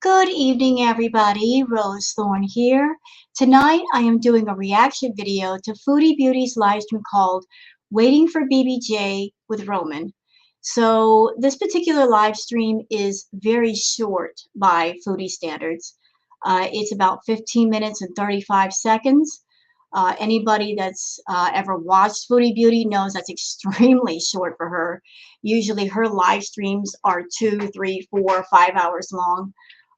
Good evening, everybody. Rose Thorn here. Tonight, I am doing a reaction video to Foodie Beauty's live stream called Waiting for BBJ with Roman. So this particular live stream is very short by Foodie standards. It's about 15 minutes and 35 seconds. Anybody that's ever watched Foodie Beauty knows that's extremely short for her. Usually her live streams are 2, 3, 4, 5 hours long.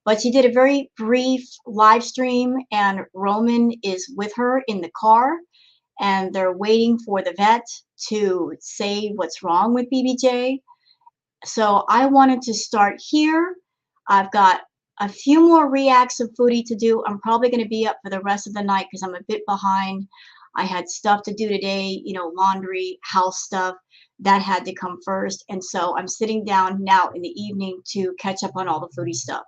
But she did a very brief live stream, and Roman is with her in the car, and they're waiting for the vet to say what's wrong with BBJ. So I wanted to start here. I've got a few more reacts of Foodie to do. I'm probably going to be up for the rest of the night because I'm a bit behind. I had stuff to do today, laundry, house stuff. That had to come first. And so I'm sitting down now in the evening to catch up on all the Foodie stuff.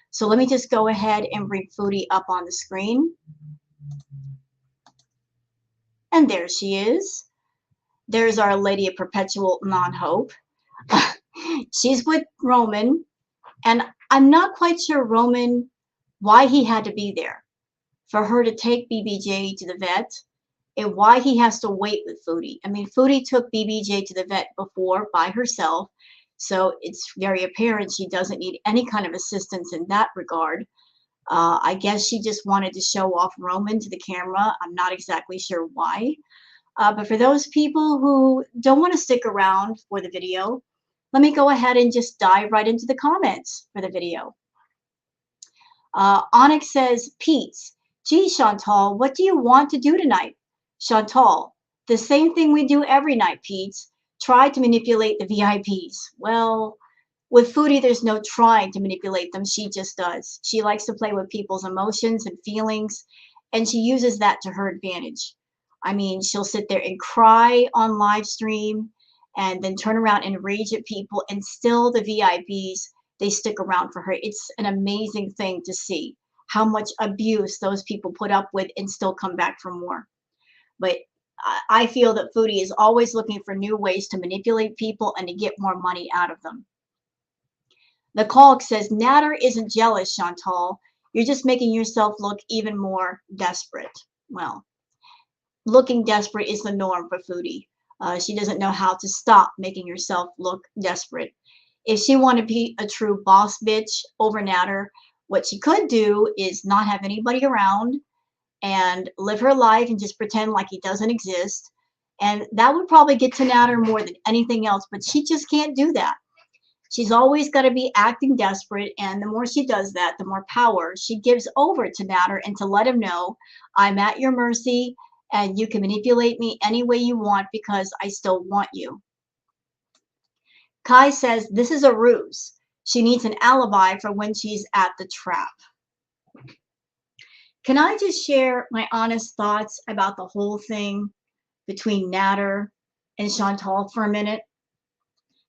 So let me just go ahead and bring Foodie up on the screen. And there she is. There's Our Lady of Perpetual Non-Hope. She's with Roman. And I'm not quite sure Roman, why he had to be there for her to take BBJ to the vet and why he has to wait with Foodie. I mean, Foodie took BBJ to the vet before by herself. So it's very apparent she doesn't need any kind of assistance in that regard. I guess she just wanted to show off Roman to the camera. I'm not exactly sure why. But for those people who don't want to stick around for the video, let me go ahead and just dive right into the comments for the video. Onyx says, Pete's, gee, Chantal, what do you want to do tonight? Chantal, the same thing we do every night, Pete's. Try to manipulate the VIPs. Well, with Foodie, there's no trying to manipulate them. She just does. She likes to play with people's emotions and feelings, and she uses that to her advantage. I mean, she'll sit there and cry on live stream and then turn around and rage at people, and still the VIPs, they stick around for her. It's an amazing thing to see how much abuse those people put up with and still come back for more. But I feel that Foodie is always looking for new ways to manipulate people and to get more money out of them. The Caulk says, Natter isn't jealous, Chantal. You're just making yourself look even more desperate. Well, looking desperate is the norm for Foodie. She doesn't know how to stop making herself look desperate. If she wanted to be a true boss bitch over Natter, what she could do is not have anybody around and live her life and just pretend like he doesn't exist. And that would probably get to Natter more than anything else, but she just can't do that. She's always got to be acting desperate, and the more she does that, the more power she gives over to Natter and to let him know, I'm at your mercy, and you can manipulate me any way you want because I still want you. Kai says, this is a ruse. She needs an alibi for when she's at the trap. Can I just share my honest thoughts about the whole thing between Natter and Chantal for a minute?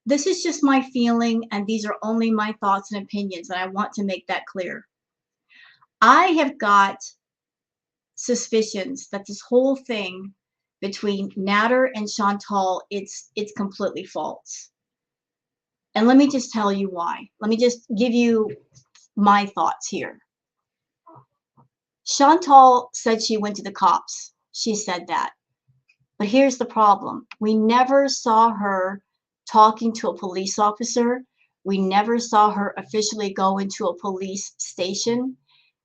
This is just my feeling, and these are only my thoughts and opinions, and I want to make that clear. I have got suspicions that this whole thing between Natter and Chantal, it's completely false. And let me just tell you why. Let me just give you my thoughts here. Chantal said she went to the cops. She said that. But here's the problem. We never saw her talking to a police officer. We never saw her officially go into a police station.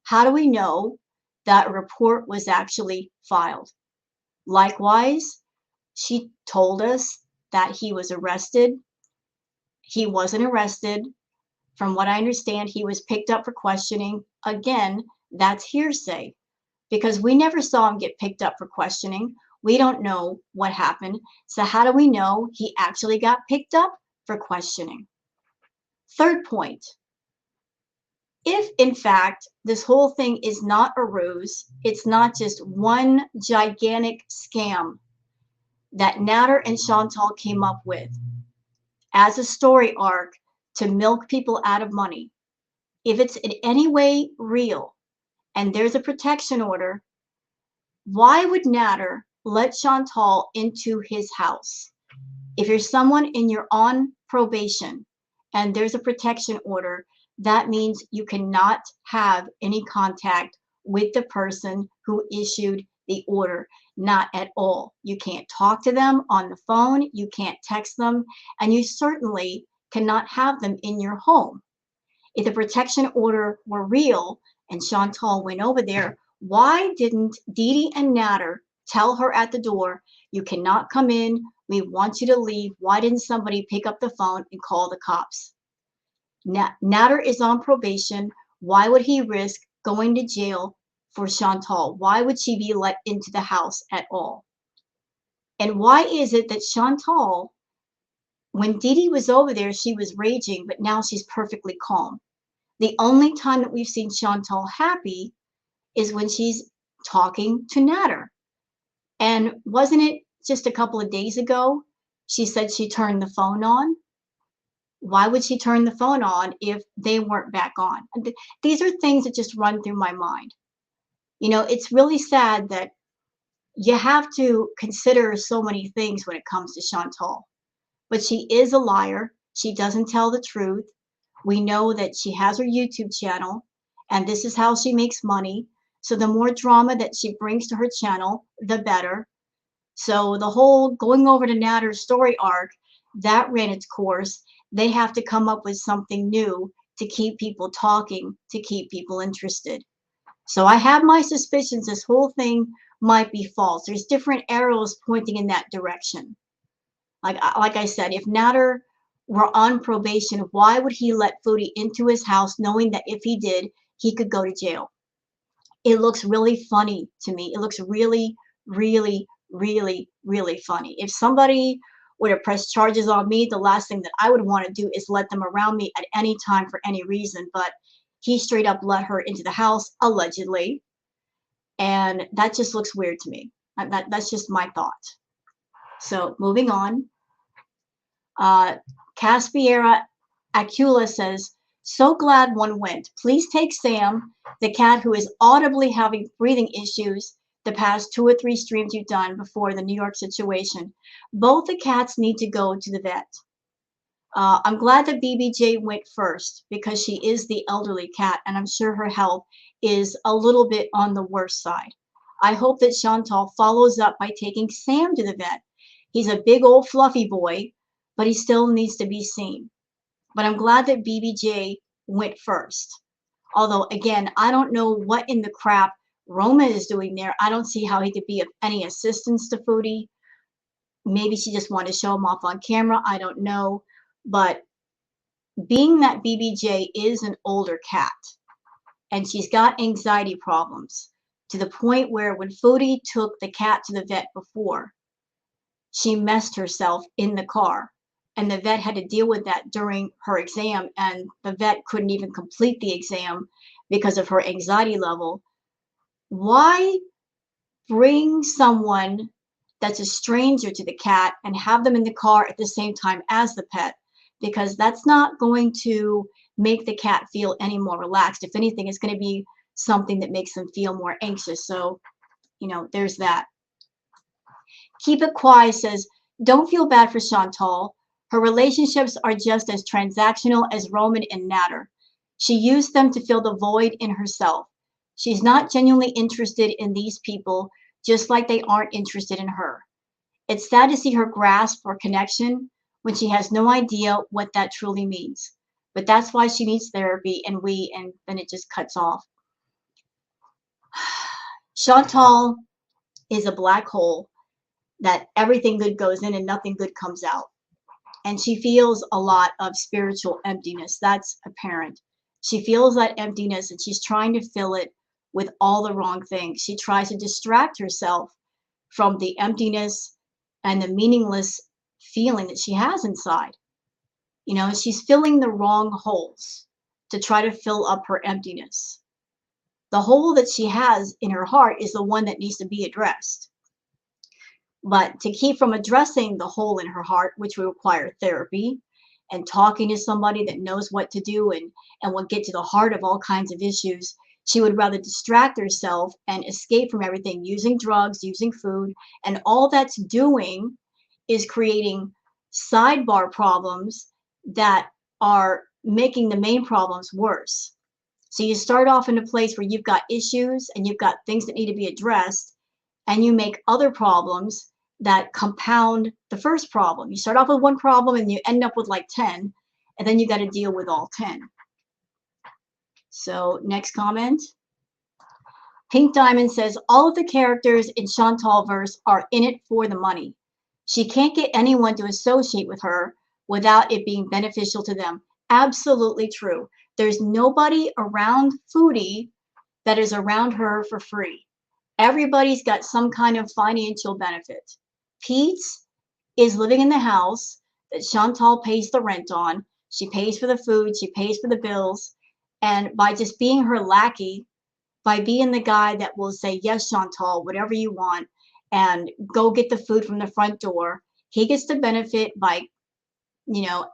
How do we know that a report was actually filed? Likewise, she told us that he was arrested. He wasn't arrested. From what I understand, he was picked up for questioning. Again, that's hearsay because we never saw him get picked up for questioning. We don't know what happened. So how do we know he actually got picked up for questioning? Third point, if in fact this whole thing is not a ruse, it's not just one gigantic scam that Natter and Chantal came up with as a story arc to milk people out of money, if it's in any way real and there's a protection order, why would Natter let Chantal into his house? If you're someone and you're on probation and there's a protection order, that means you cannot have any contact with the person who issued the order, not at all. You can't talk to them on the phone, you can't text them, and you certainly cannot have them in your home. If the protection order were real and Chantal went over there, why didn't Dee Dee and Natter tell her at the door, you cannot come in, we want you to leave? Why didn't somebody pick up the phone and call the cops? Natter is on probation. Why would he risk going to jail for Chantal? Why would she be let into the house at all? And why is it that Chantal, when Dee Dee was over there, she was raging, but now she's perfectly calm? The only time that we've seen Chantal happy is when she's talking to Natter. And wasn't it just a couple of days ago, she said she turned the phone on? Why would she turn the phone on if they weren't back on? These are things that just run through my mind. You know, it's really sad that you have to consider so many things when it comes to Chantal. But she is a liar. She doesn't tell the truth. We know that she has her YouTube channel, and this is how she makes money. So the more drama that she brings to her channel, the better. So the whole going over to Natter's story arc, that ran its course. They have to come up with something new to keep people talking, to keep people interested. So I have my suspicions this whole thing might be false. There's different arrows pointing in that direction. Like I said, if Natter were on probation, why would he let Foodie into his house knowing that if he did, he could go to jail? It looks really funny to me. It looks really, really, really, really funny. If somebody were to press charges on me, the last thing that I would want to do is let them around me at any time for any reason. But he straight up let her into the house, allegedly. And that just looks weird to me. That's just my thought. So moving on. Caspiera Acula says, so glad one went. Please take Sam, the cat who is audibly having breathing issues the past 2 or 3 streams you've done before the New York situation. Both the cats need to go to the vet. I'm glad that BBJ went first because she is the elderly cat and I'm sure her health is a little bit on the worse side. I hope that Chantal follows up by taking Sam to the vet. He's a big old fluffy boy, but he still needs to be seen. But I'm glad that BBJ went first. Although, again, I don't know what in the crap Roma is doing there. I don't see how he could be of any assistance to Foodie. Maybe she just wanted to show him off on camera. I don't know. But being that BBJ is an older cat and she's got anxiety problems to the point where when Foodie took the cat to the vet before, she messed herself in the car. And the vet had to deal with that during her exam, and the vet couldn't even complete the exam because of her anxiety level. Why bring someone that's a stranger to the cat and have them in the car at the same time as the pet? Because that's not going to make the cat feel any more relaxed. If anything, it's going to be something that makes them feel more anxious. So, you know, there's that. Keep It Quiet says, don't feel bad for Chantal. Her relationships are just as transactional as Roman and Natter. She used them to fill the void in herself. She's not genuinely interested in these people, just like they aren't interested in her. It's sad to see her grasp for connection when she has no idea what that truly means. But that's why she needs therapy, and then it just cuts off. Chantal is a black hole that everything good goes in and nothing good comes out. And she feels a lot of spiritual emptiness. That's apparent. She feels that emptiness and she's trying to fill it with all the wrong things. She tries to distract herself from the emptiness and the meaningless feeling that she has inside. You know, she's filling the wrong holes to try to fill up her emptiness. The hole that she has in her heart is the one that needs to be addressed. But to keep from addressing the hole in her heart, which will require therapy and talking to somebody that knows what to do and will get to the heart of all kinds of issues, she would rather distract herself and escape from everything using drugs, using food, and all that's doing is creating sidebar problems that are making the main problems worse. So you start off in a place where you've got issues and you've got things that need to be addressed, and you make other problems that compound the first problem. You start off with one problem and you end up with like 10, and then you got to deal with all 10. So next comment. Pink Diamond says, all of the characters in Chantal verse are in it for the money. She can't get anyone to associate with her without it being beneficial to them. Absolutely true. There's nobody around Foodie that is around her for free. Everybody's got some kind of financial benefit. Pete's is living in the house that Chantal pays the rent on. She pays for the food, she pays for the bills, and by just being her lackey, by being the guy that will say, yes, Chantal, whatever you want, and go get the food from the front door, he gets the benefit by,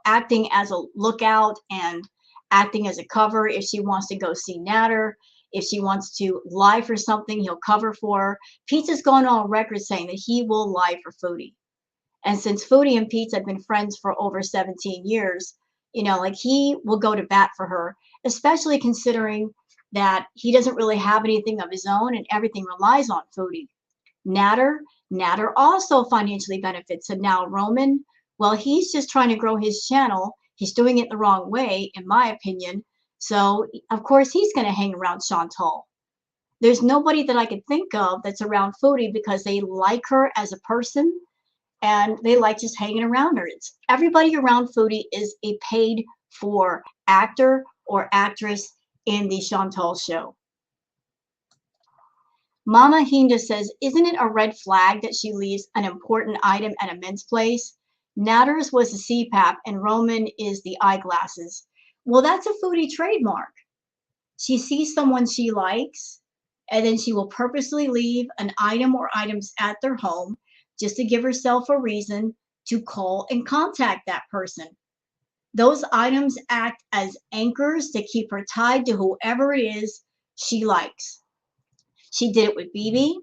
acting as a lookout and acting as a cover. If she wants to go see Natter, if she wants to lie for something, he'll cover for her. Pizza's gone on record saying that he will lie for Foodie. And since Foodie and Pizza have been friends for over 17 years, he will go to bat for her, especially considering that he doesn't really have anything of his own and everything relies on Foodie. Natter also financially benefits. And now Roman, well, he's just trying to grow his channel. He's doing it the wrong way, in my opinion. So, of course, he's going to hang around Chantal. There's nobody that I could think of that's around Foodie because they like her as a person and they like just hanging around her. Everybody around Foodie is a paid for actor or actress in the Chantal show. Mama Hinda says, isn't it a red flag that she leaves an important item at a men's place? Natter's was the CPAP and Roman is the eyeglasses. Well, that's a Foodie trademark. She sees someone she likes, and then she will purposely leave an item or items at their home just to give herself a reason to call and contact that person. Those items act as anchors to keep her tied to whoever it is she likes. She did it with BB,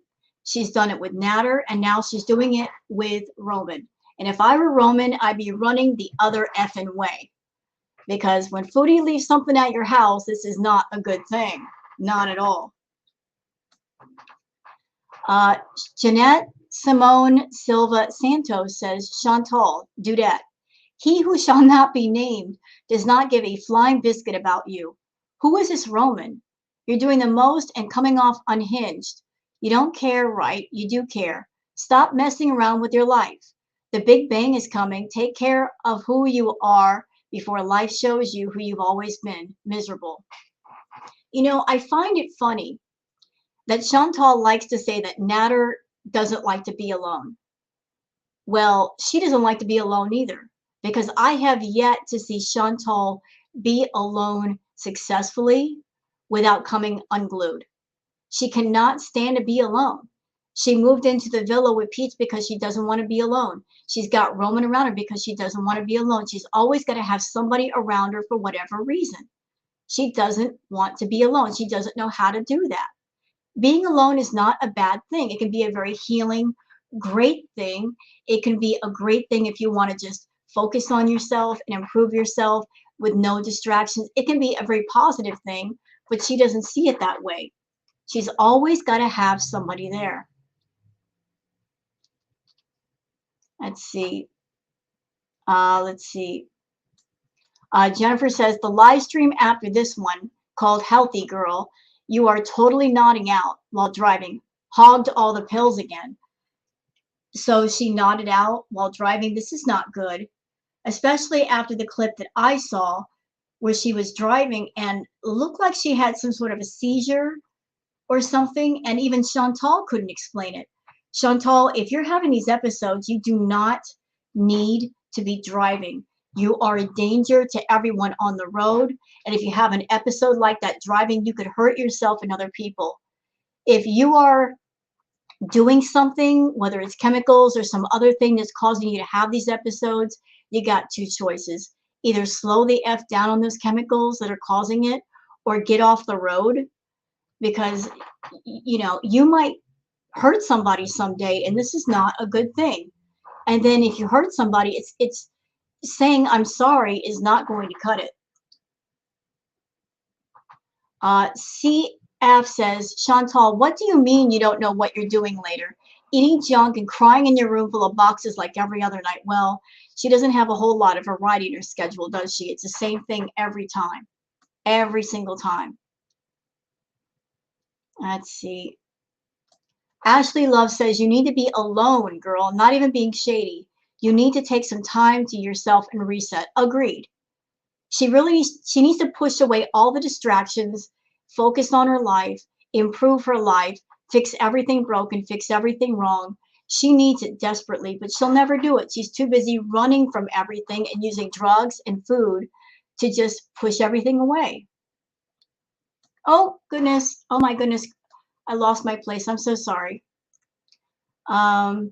she's done it with Natter, and now she's doing it with Roman. And if I were Roman, I'd be running the other effing way. Because when Foodie leaves something at your house, this is not a good thing. Not at all. Jeanette Simone Silva Santos says, Chantal, Dudette, he who shall not be named does not give a flying biscuit about you. Who is this Roman? You're doing the most and coming off unhinged. You don't care, right? You do care. Stop messing around with your life. The Big Bang is coming. Take care of who you are before life shows you who you've always been, miserable. I find it funny that Chantal likes to say that Natter doesn't like to be alone. Well, she doesn't like to be alone either, because I have yet to see Chantal be alone successfully without coming unglued. She cannot stand to be alone. She moved into the villa with Peach because she doesn't want to be alone. She's got Roman around her because she doesn't want to be alone. She's always got to have somebody around her for whatever reason. She doesn't want to be alone. She doesn't know how to do that. Being alone is not a bad thing. It can be a very healing, great thing. It can be a great thing if you want to just focus on yourself and improve yourself with no distractions. It can be a very positive thing, but she doesn't see it that way. She's always got to have somebody there. Let's see. Jennifer says, the live stream after this one, called Healthy Girl, you are totally nodding out while driving. Hogged all the pills again. So she nodded out while driving. This is not good, especially after the clip that I saw where she was driving and looked like she had some sort of a seizure or something, and even Chantal couldn't explain it. Chantal, if you're having these episodes, you do not need to be driving. You are a danger to everyone on the road, and if you have an episode like that driving, you could hurt yourself and other people. If you are doing something, whether it's chemicals or some other thing that's causing you to have these episodes, you got two choices. Either slow the F down on those chemicals that are causing it, or get off the road, because you might hurt somebody someday, and this is not a good thing. And then if you hurt somebody, it's saying I'm sorry is not going to cut it. CF says, Chantal, what do you mean you don't know what you're doing later? Eating junk and crying in your room full of boxes like every other night. Well, she doesn't have a whole lot of variety in her schedule, does she? It's the same thing every time, every single time. Let's see. Ashley Love says, you need to be alone, girl, not even being shady. You need to take some time to yourself and reset. Agreed. She needs to push away all the distractions, focus on her life, improve her life, fix everything broken, fix everything wrong. She needs it desperately, but she'll never do it. She's too busy running from everything and using drugs and food to just push everything away. Oh, goodness. Oh, my goodness. I lost my place. I'm so sorry. Kimmy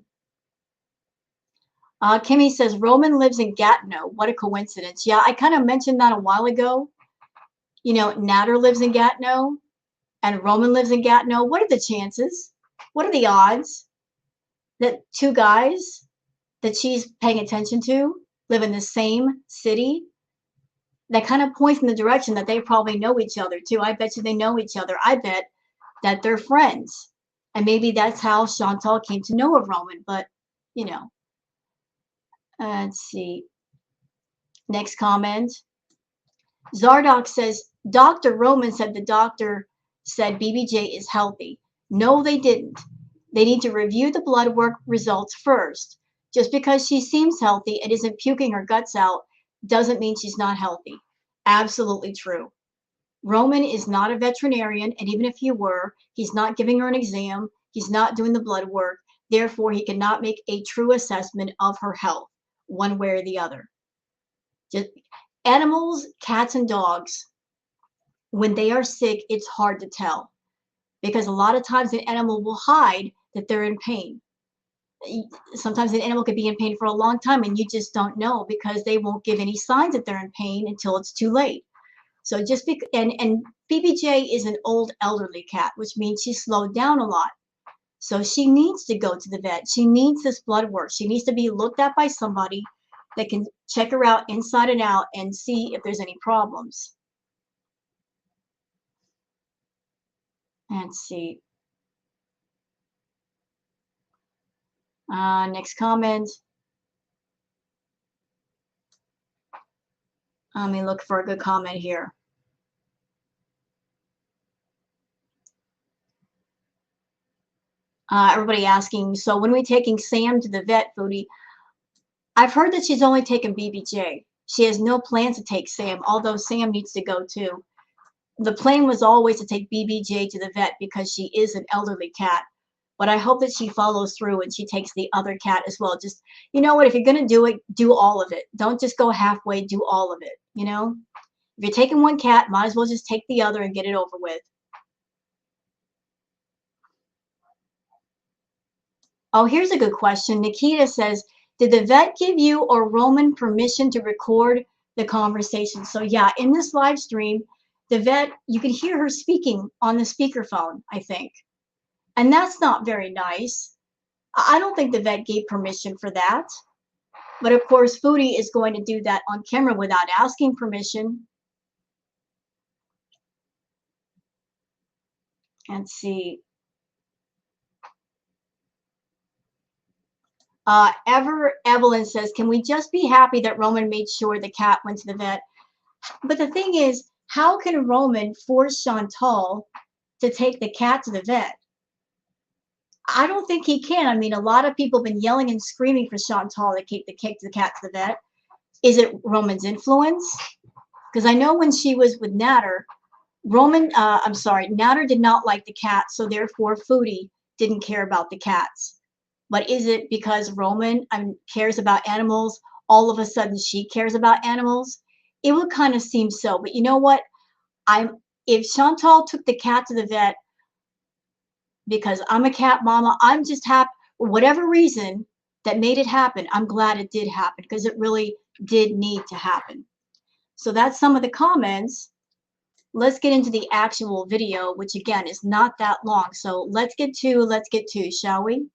says, Roman lives in Gatineau. What a coincidence. Yeah, I kind of mentioned that a while ago. You know, Natter lives in Gatineau and Roman lives in Gatineau. What are the chances? What are the odds that two guys that she's paying attention to live in the same city? That kind of points in the direction that they probably know each other too. I bet you they know each other. I bet that they're friends. And maybe that's how Chantal came to know of Roman. But, you know, let's see. Next comment. Zardock says, Dr. Roman said the doctor said BBJ is healthy. No, they didn't. They need to review the blood work results first. Just because she seems healthy and isn't puking her guts out doesn't mean she's not healthy. Absolutely true. Roman is not a veterinarian, and even if he were, he's not giving her an exam. He's not doing the blood work. Therefore, he cannot make a true assessment of her health, one way or the other. Just animals, cats, and dogs, when they are sick, it's hard to tell because a lot of times an animal will hide that they're in pain. Sometimes an animal could be in pain for a long time and you just don't know because they won't give any signs that they're in pain until it's too late. So and BBJ is an old elderly cat, which means she's slowed down a lot. So she needs to go to the vet. She needs this blood work. She needs to be looked at by somebody that can check her out inside and out and see if there's any problems. Let's see. Next comment. Let me look for a good comment here. Everybody asking, so when are we taking Sam to the vet, Foodie? I've heard that she's only taken BBJ. She has no plans to take Sam, although Sam needs to go too. The plan was always to take BBJ to the vet because she is an elderly cat. But I hope that she follows through and she takes the other cat as well. Just, you know what, if you're going to do it, do all of it. Don't just go halfway, do all of it, you know? If you're taking one cat, might as well just take the other and get it over with. Oh, here's a good question. Nikita says, did the vet give you or Roman permission to record the conversation? So yeah, in this live stream, the vet, you can hear her speaking on the speakerphone, I think. And that's not very nice. I don't think the vet gave permission for that. But of course, Foodie is going to do that on camera without asking permission. Let's see. Evelyn says, can we just be happy that Roman made sure the cat went to the vet? But the thing is, how can Roman force Chantal to take the cat to the vet? I don't think he can. I mean, a lot of people have been yelling and screaming for Chantal to take the cat to the vet. Is it Roman's influence? Because I know when she was with Natter, Natter did not like the cat, so therefore Foodie didn't care about the cats. But is it because Roman cares about animals, all of a sudden she cares about animals? It would kind of seem so. But you know what? If Chantal took the cat to the vet because I'm a cat mama, I'm just happy for whatever reason that made it happen. I'm glad it did happen because it really did need to happen. So that's some of the comments. Let's get into the actual video, which again is not that long. So let's get to, shall we?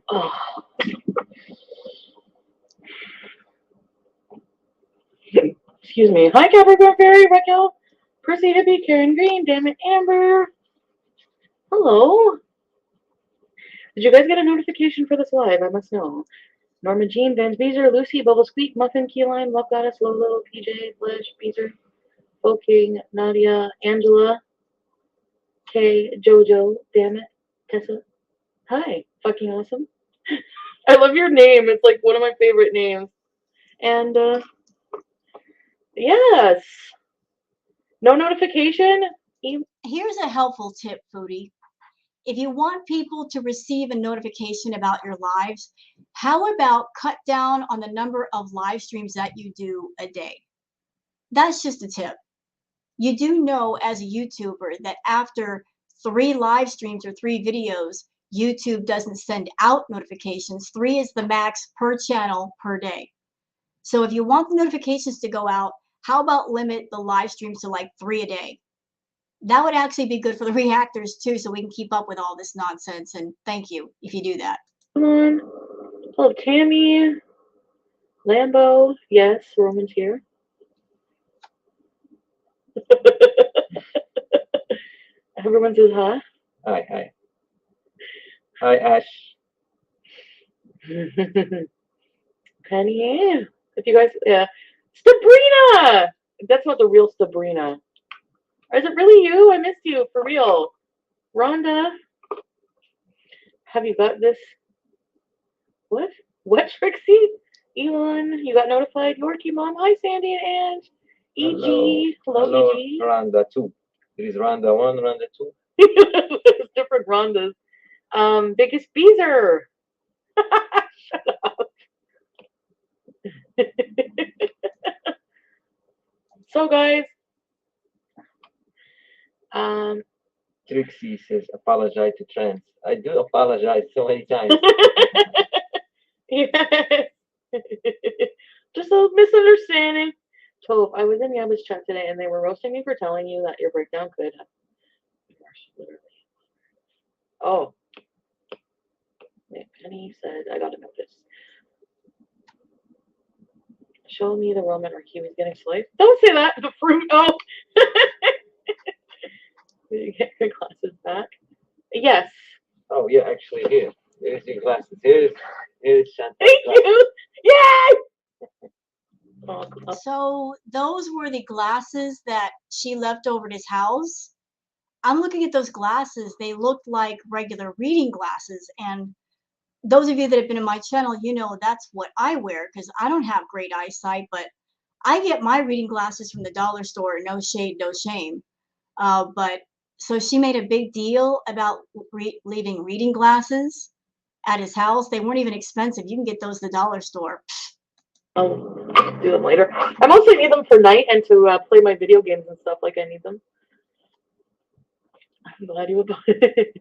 Oh. Excuse me. Hi, Capricorn Fairy, Raquel, Percy Hippie, Karen Green, damn it, Amber. Hello. Did you guys get a notification for this live? I must know. Norma Jean, Vans Beezer, Lucy, Bubble Squeak, Muffin, Keyline, Love Goddess, Lolo, PJ, Flesh, Beezer, King, Nadia, Angela, Kay, Jojo, damn it, Tessa. Hi, fucking awesome. I love your name. It's like one of my favorite names. And yes, no notification. Here's a helpful tip, Foodie. If you want people to receive a notification about your lives, how about cut down on the number of live streams that you do a day? That's just a tip. You do know as a YouTuber that after 3 live streams or 3 videos, YouTube doesn't send out notifications. 3 is the max per channel per day. So if you want the notifications to go out, how about limit the live streams to like 3 a day? That would actually be good for the reactors too, so we can keep up with all this nonsense. And thank you if you do that. Come on. Hello, Tammy. Lambo. Yes, Roman's here. Everyone says hi. Hi. Hi, Ash. Penny. If you guys, yeah. Sabrina! That's not the real Sabrina. Or is it really you? I missed you, for real. Rhonda. Have you got this? What? What, Trixie? Elon, you got notified. Yorkie Mom. Hi, Sandy and Ange. EG. Hello, EG. Rhonda 2. There is Rhonda 1, Rhonda 2. There's different Rhondas. Biggest Beezer. Shut up. So, guys. Trixie says, apologize to trans. I do apologize so many times. Yes. Just a misunderstanding. Toph, I was in Yabba's chat today and they were roasting me for telling you that your breakdown could have. Oh. Penny said, I got a notice. Show me the Roman or Kiwi's getting sliced. Don't say that. The fruit. Oh. Did you get your glasses back? Yes. Oh, yeah, actually, here. Here's your glasses. Here's Chantal. Thank you. Yay! Oh, so those were the glasses that she left over at his house. I'm looking at those glasses. They looked like regular reading glasses. And those of you that have been in my channel, you know that's what I wear because I don't have great eyesight, but I get my reading glasses from the dollar store. No shade, no shame. But so she made a big deal about leaving reading glasses at his house. They weren't even expensive. You can get those at the dollar store. I'll do them later. I mostly need them for night and to play my video games and stuff like I need them. I'm glad you would buy it.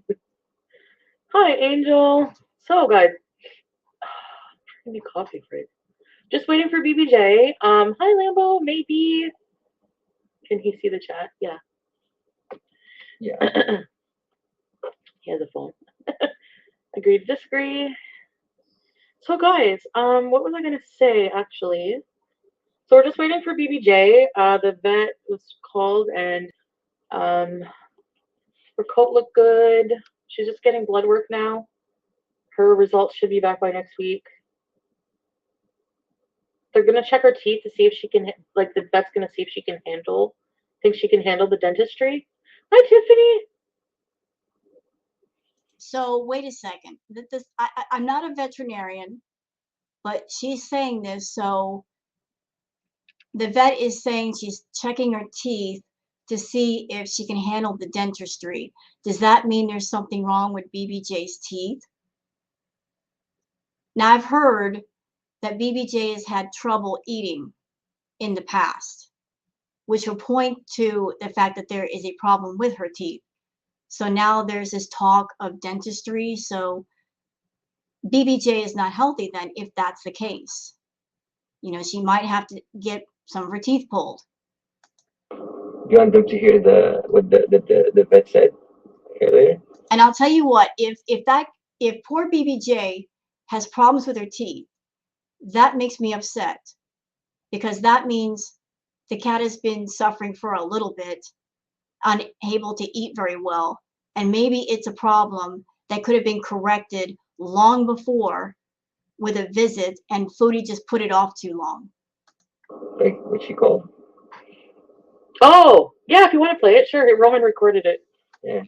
Hi, Angel. So, guys. I need coffee break. Just waiting for BBJ. Hi, Lambo. Maybe. Can he see the chat? Yeah. Yeah. He has a phone. Agree to disagree. So, guys, what was I going to say, actually? So, we're just waiting for BBJ. The vet was called, and her coat looked good. She's just getting blood work now. Her results should be back by next week. They're going to check her teeth to see if she can, like, the vet's going to see if she can handle, think she can handle the dentistry. Hi, Tiffany. So wait a second. I'm not a veterinarian, but she's saying this. So the vet is saying she's checking her teeth to see if she can handle the dentistry. Does that mean there's something wrong with BBJ's teeth? Now I've heard that BBJ has had trouble eating in the past, which will point to the fact that there is a problem with her teeth. So now there's this talk of dentistry. So BBJ is not healthy then if that's the case. You know, she might have to get some of her teeth pulled. You want them to hear what the vet said earlier? And I'll tell you what, if poor BBJ has problems with her teeth, that makes me upset because that means the cat has been suffering for a little bit, unable to eat very well, and maybe it's a problem that could have been corrected long before with a visit, and Foodie just put it off too long. Like what she called? Oh, yeah, if you want to play it, sure. Roman recorded it. Yeah.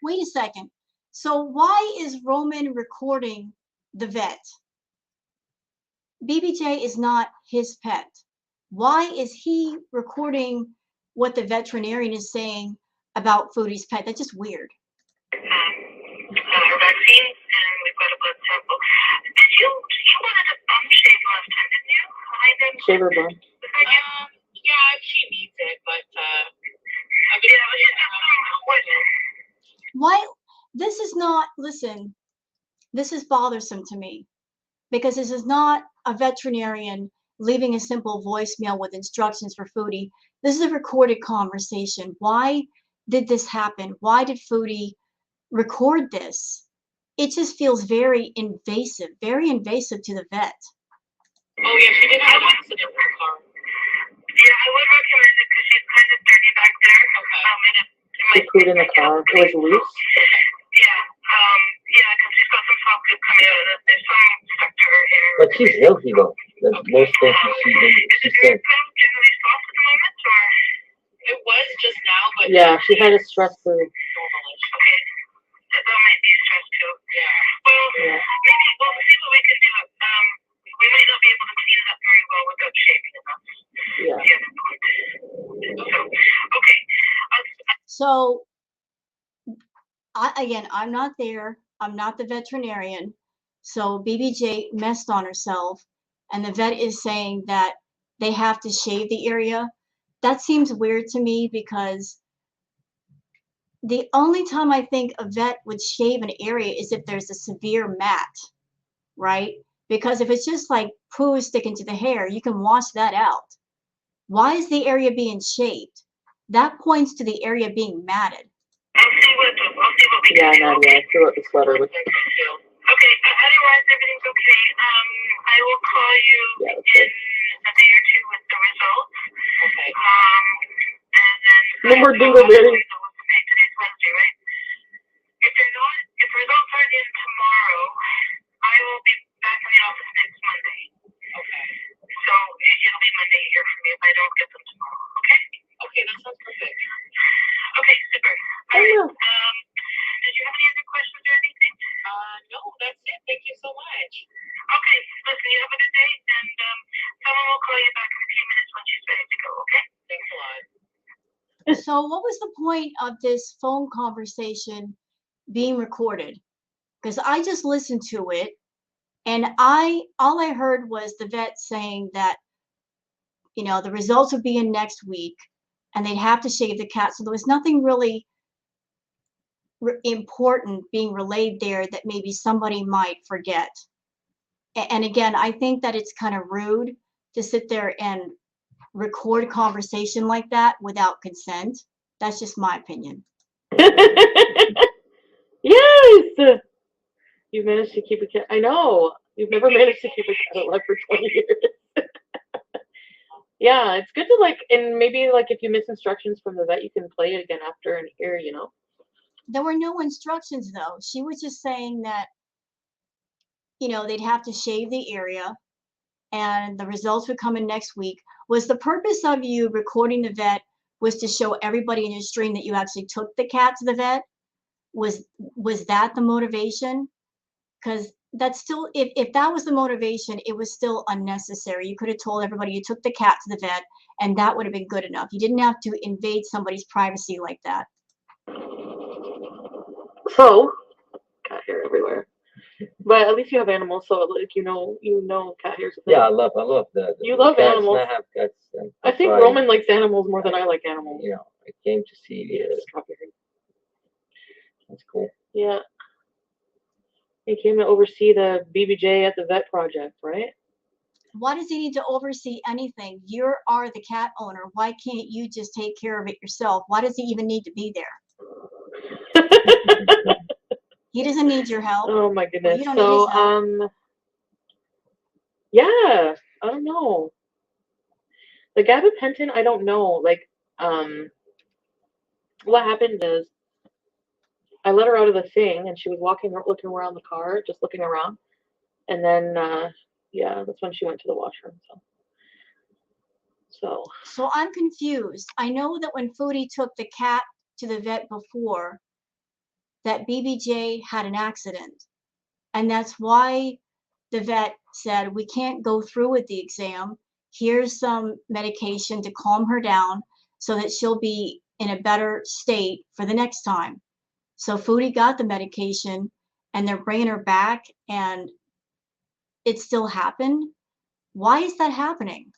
Wait a second. So why is Roman recording the vet? BBJ is not his pet. Why is he recording what the veterinarian is saying about Foodie's pet? That's just weird. Our vaccines, and we've got a blood sample. You wanted a bum shave last time, didn't you? Shaver bun. Yeah, she needs it, but Why? This is not, listen, this is bothersome to me because this is not a veterinarian leaving a simple voicemail with instructions for Foodie. This is a recorded conversation. Why did this happen? Why did Foodie record this? It just feels very invasive to the vet. Oh yeah, she did have an accident with her car. Yeah, I would recommend it because she's kind of dirty back there. Okay. She pooed in the car. It was loose. Yeah, because she's got some soft poop coming out. There's some stuck to her hair. But she's healthy though. That's most things she said. Generally soft at the moment, or it was just now, but Yeah, she had a stress food. normalish. Okay, that might be stress too. Yeah. Well, maybe we'll see what we can do. We might not be able to clean it up very well without shaving it. Yeah. The other point. So, okay. So I'm not there. I'm not the veterinarian. So BBJ messed on herself, and the vet is saying that they have to shave the area. That seems weird to me because the only time I think a vet would shave an area is if there's a severe mat, right? Because if it's just like poo sticking to the hair, you can wash that out. Why is the area being shaved? That points to the area being matted. I'll see what we can Yeah, do. Nadia, I threw out the sweater with. Okay, otherwise everything's okay. I will call you in a day or two with the results. Okay. And then No more dingleberries. Today's Wednesday, right? If results aren't in tomorrow, I will be back in the office next Monday. Okay. So it'll be Monday here for me if I don't get them tomorrow. Okay? Okay, that sounds perfect. Okay, super. All right. Did you have any other questions or anything? No, that's it. Thank you so much. Okay, listen, you have a good day, and someone will call you back in a few minutes when she's ready to go, okay? Thanks a lot. So what was the point of this phone conversation being recorded? Because I just listened to it, and all I heard was the vet saying that, the results would be in next week, and they'd have to shave the cat. So there was nothing really important being relayed there that maybe somebody might forget. And again, I think that it's kind of rude to sit there and record a conversation like that without consent. That's just my opinion. Yes! You've managed to keep a cat. I know. You've never managed to keep a cat alive for 20 years. Yeah, it's good to and maybe if you miss instructions from the vet, you can play it again after and hear, There were no instructions though. She was just saying that, they'd have to shave the area and the results would come in next week. Was the purpose of you recording the vet was to show everybody in your stream that you actually took the cat to the vet? Was that the motivation? Because that's still, if that was the motivation, it was still unnecessary. You could have told everybody you took the cat to the vet, and that would have been good enough. You didn't have to invade somebody's privacy like that. So, cat hair everywhere. But at least you have animals, so you know cat hair's a thing. Yeah, I love the You love cats, animals. and I have cats. I think Roman likes animals more than I like animals. I came to see that's cool. Yeah. He came to oversee the BBJ at the vet project, right? Why does he need to oversee anything? You are the cat owner. Why can't you just take care of it yourself? Why does he even need to be there? He doesn't need your help. Oh my goodness. Well, you don't need his help. Yeah, I don't know. The gabapentin, I don't know. Like, what happened is I let her out of the thing, and she was looking around the car, just looking around, and then yeah, that's when she went to the washroom. So I'm confused. I know that when Foodie took the cat to the vet before, that BBJ had an accident. And that's why the vet said, we can't go through with the exam. Here's some medication to calm her down so that she'll be in a better state for the next time. So Foodie got the medication and they're bringing her back and it still happened. Why is that happening?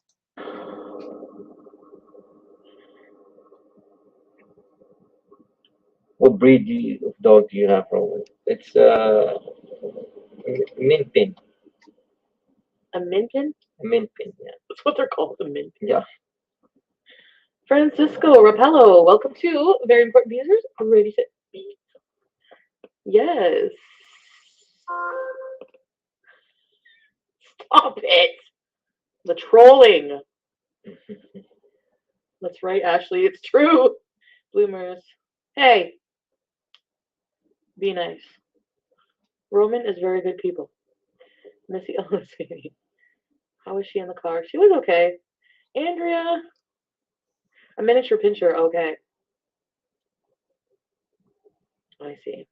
What breed of dog do you have, Roman? It's min pin. A minpin? A min pin, yeah. That's what they're called, a minpin. Yeah. Francisco Rapello, welcome to Very Important Users. Ready, set, beat. Yes. Stop it. The trolling. That's right, Ashley. It's true. Bloomers. Hey. Be nice. Roman is very good people. Missy Ellis. How was she in the car? She was okay. Andrea. A miniature pincher. Okay. I see.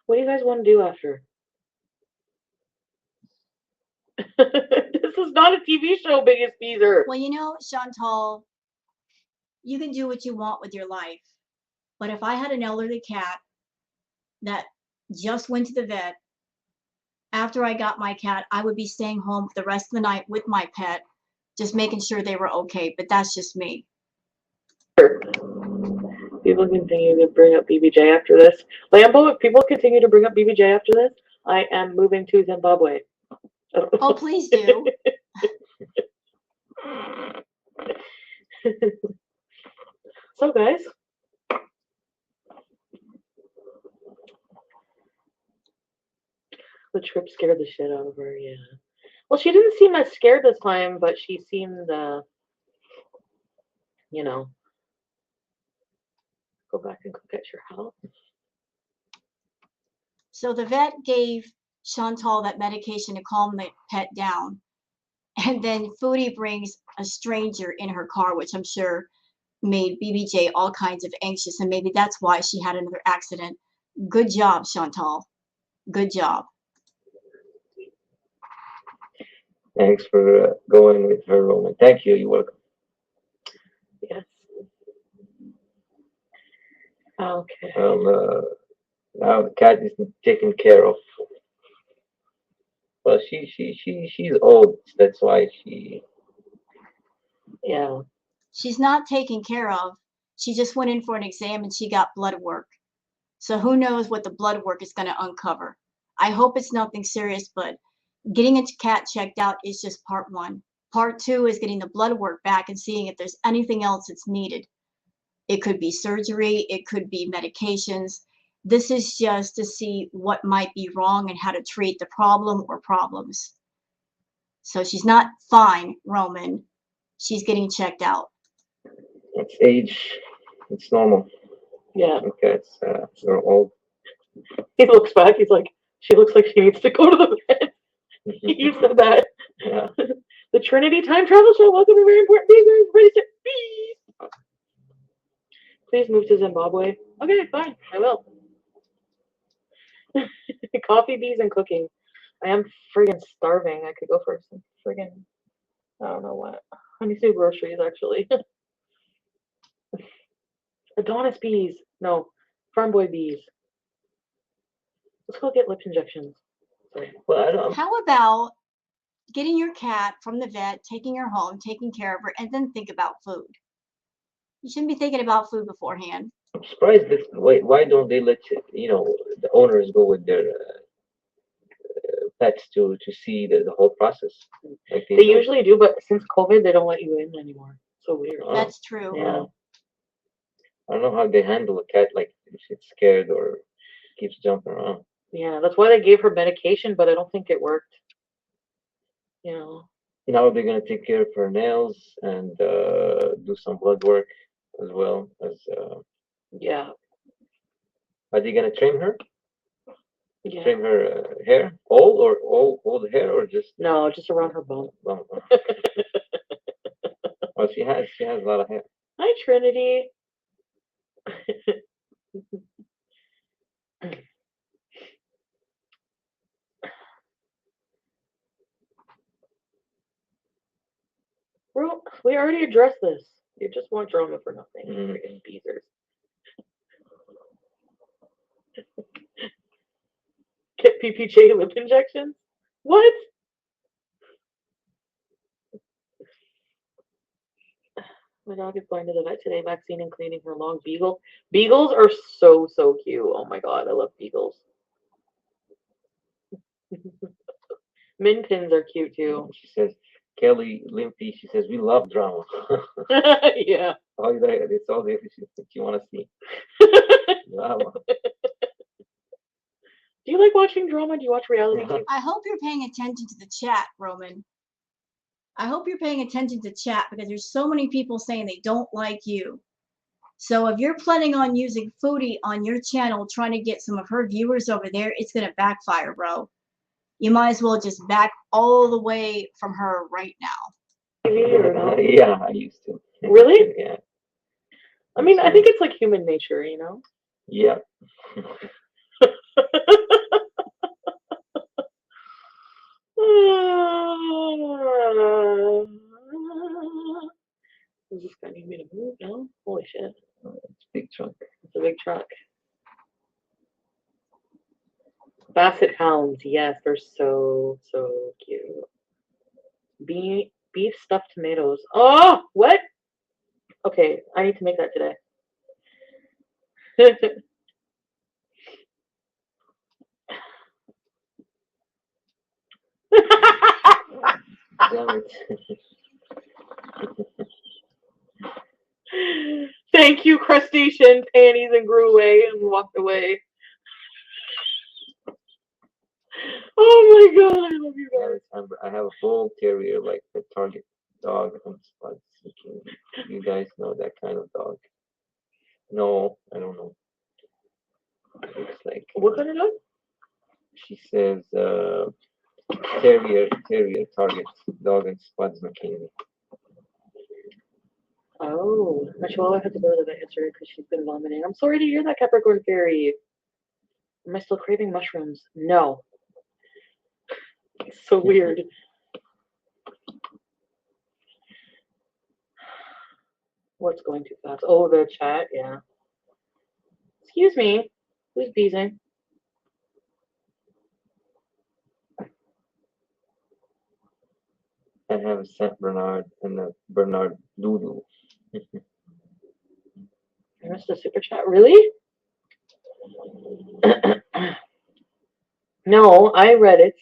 What do you guys want to do after? This is not a TV show, Biggest Beezer. Well, you know, Chantal, you can do what you want with your life. But if I had an elderly cat that just went to the vet, after I got my cat, I would be staying home for the rest of the night with my pet, just making sure they were okay. But that's just me. People continue to bring up BBJ after this. Lambo, if people continue to bring up BBJ after this, I am moving to Zimbabwe. Oh, please do. So, guys, the trip scared the shit out of her, yeah. Well, she didn't seem as scared this time, but she seemed, you know, go back and cook at your house. So the vet gave Chantal that medication to calm the pet down. And then Foodie brings a stranger in her car, which I'm sure made BBJ all kinds of anxious. And maybe that's why she had another accident. Good job, Chantal. Good job. Thanks for going with her, Roman. Thank you. You're welcome. Yes. Okay. Well, now the cat is taken care of. Well, she's old. That's why she. Yeah. She's not taken care of. She just went in for an exam and she got blood work. So who knows what the blood work is going to uncover. I hope it's nothing serious, but getting a cat checked out is just part one. Part two is getting the blood work back and seeing if there's anything else that's needed. It could be surgery, it could be medications. This is just to see what might be wrong and how to treat the problem or problems. So she's not fine, Roman. She's getting checked out. It's age. It's normal. Yeah. Okay, they're old. He looks back. He's like, she looks like she needs to go to the vet. You said that. Yeah. The Trinity Time Travel Show. Welcome to Very Important Beavers. Ready to be. Please move to Zimbabwe. Okay, fine. I will. Coffee, bees, and cooking. I am friggin' starving. I could go for some friggin', I don't know what. I need to do groceries, actually. Adonis bees. No, farm boy bees. Let's go get lip injections. Sorry. Well, I don't. How about getting your cat from the vet, taking her home, taking care of her, and then think about food? You shouldn't be thinking about food beforehand. I'm surprised that why don't they let the owners go with their pets to see the whole process? Like They usually do, but since COVID, they don't let you in anymore. So weird. Oh. That's true. Yeah. I don't know how they handle a cat, like if it's scared or keeps jumping around. Yeah, that's why they gave her medication, but I don't think it worked. Yeah. Now they're gonna take care of her nails and do some blood work as well as. Yeah. Are they gonna trim her? Yeah. Trim her hair, all the hair, or just? No, just around her bum. Well, she has a lot of hair. Hi, Trinity. Well, we already addressed this. You just want drama for nothing. Freaking beezers. Get PPJ lip injections? What? My dog is going to the vet today, vaccine and cleaning her long beagle. Beagles are so, so cute. Oh my god, I love beagles. Min pins are cute too. She says, Kelly Limpy, she says, we love drama. Yeah. All that, it's all the that you want to see. Drama. Do you like watching drama? Do you watch reality TV? I hope you're paying attention to the chat, Roman. I hope you're paying attention to chat because there's so many people saying they don't like you. So if you're planning on using Foodie on your channel, trying to get some of her viewers over there, it's going to backfire, bro. You might as well just back all the way from her right now. Yeah, I used to. Really? Yeah. I mean, I think it's like human nature, you know? Yeah. Does this guy need me to move now? Holy shit. It's a big truck. It's a big truck. Basset hounds, yes, they're so, so cute. Beef stuffed tomatoes. Oh, what? Okay, I need to make that today. Damn it. Thank you, crustacean panties, and grew away and walked away. Oh my god, I love you guys. I have a bull terrier, like the target dog on spots. You guys know that kind of dog? No, I don't know. It's like What kind of dog? she says, terrier target dog and spots McKinney. Oh, my chihuahua had to go to the vet yesterday because she's been vomiting. I'm sorry to hear that, Capricorn Fairy. Am I still craving mushrooms? No. It's so weird. What's going too fast? Oh, the chat, yeah. Excuse me. Who's beezing? I have a Saint Bernard and a Bernard Doodle. I missed the super chat. Really? No, I read it.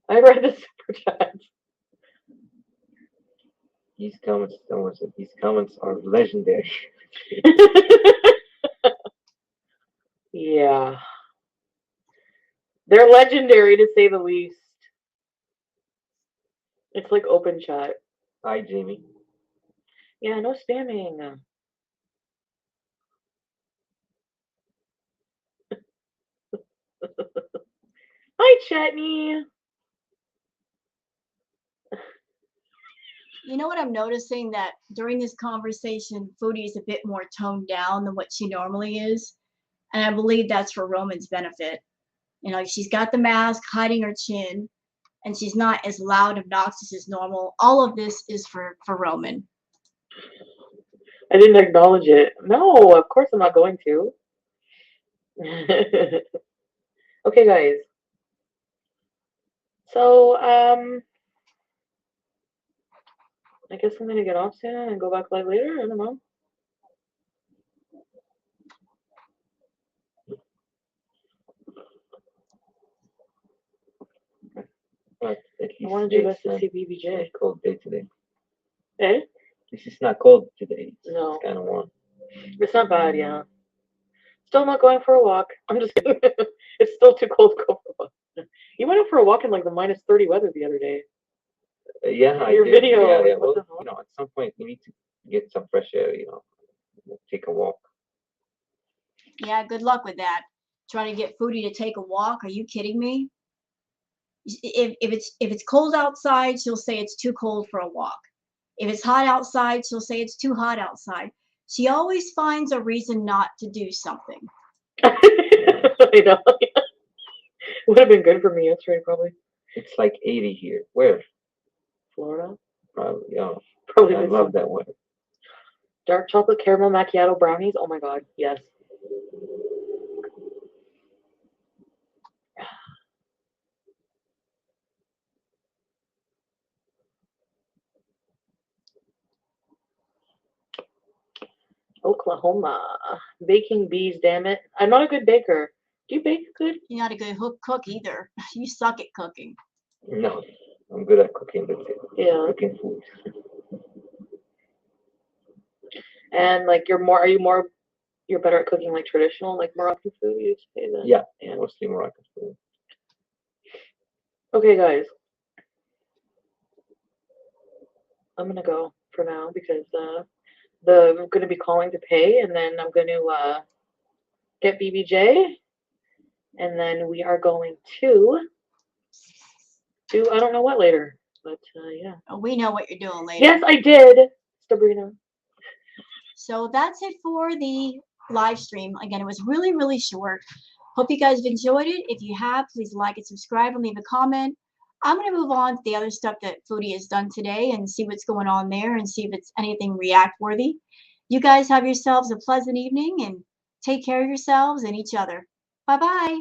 I read the super chat. These comments, someone said, these comments are legendary. Yeah. They're legendary to say the least. It's like open chat. Hi, Jamie. Yeah, no spamming. Hi, Chetney. You know what I'm noticing? That during this conversation, Foodie is a bit more toned down than what she normally is. And I believe that's for Roman's benefit. You know, she's got the mask hiding her chin, and she's not as loud, obnoxious as normal. All of this is for Roman. I didn't acknowledge it. No, of course I'm not going to. Okay, guys. So, I guess I'm gonna get off soon and go back live later. I don't know. But at I least wanted you guys it's to see a BBJ. cold day today. Eh? This is not cold today. No. It's kind of warm. It's not bad, yeah. Still not going for a walk. I'm just kidding. It's still too cold to go for a walk. You went out for a walk in like the -30 weather the other day. Yeah, I Your did. video, Yeah, like, yeah. what Well, the hell? at some point we need to get some fresh air. Take a walk. Yeah, good luck with that. Trying to get Foodie to take a walk. Are you kidding me? If it's cold outside, she'll say it's too cold for a walk. If it's hot outside, she'll say it's too hot outside. She always finds a reason not to do something. I know. Would have been good for me yesterday, probably. It's like 80 here. Where? Florida. Probably. Yeah. Probably. I good love fun. that weather. Dark chocolate caramel macchiato brownies. Oh my god, yes. Oklahoma. Baking bees, damn it. I'm not a good baker. Do you bake good? You're not a good cook either. You suck at cooking. No, I'm good at cooking. That's it. Yeah. Cooking food. And like you're better at cooking like traditional, like Moroccan food, you'd say then? Yeah, mostly Moroccan food. Okay, guys. I'm gonna go for now because I'm gonna be calling to pay, and then I'm gonna get BBJ, and then we are going to do I don't know what later, but yeah. We know what you're doing later. Yes, I did, Sabrina. So that's it for the live stream. Again, it was really, really short. Hope you guys have enjoyed it. If you have, please like and subscribe and leave a comment. I'm going to move on to the other stuff that Foodie has done today and see what's going on there and see if it's anything react worthy. You guys have yourselves a pleasant evening and take care of yourselves and each other. Bye-bye.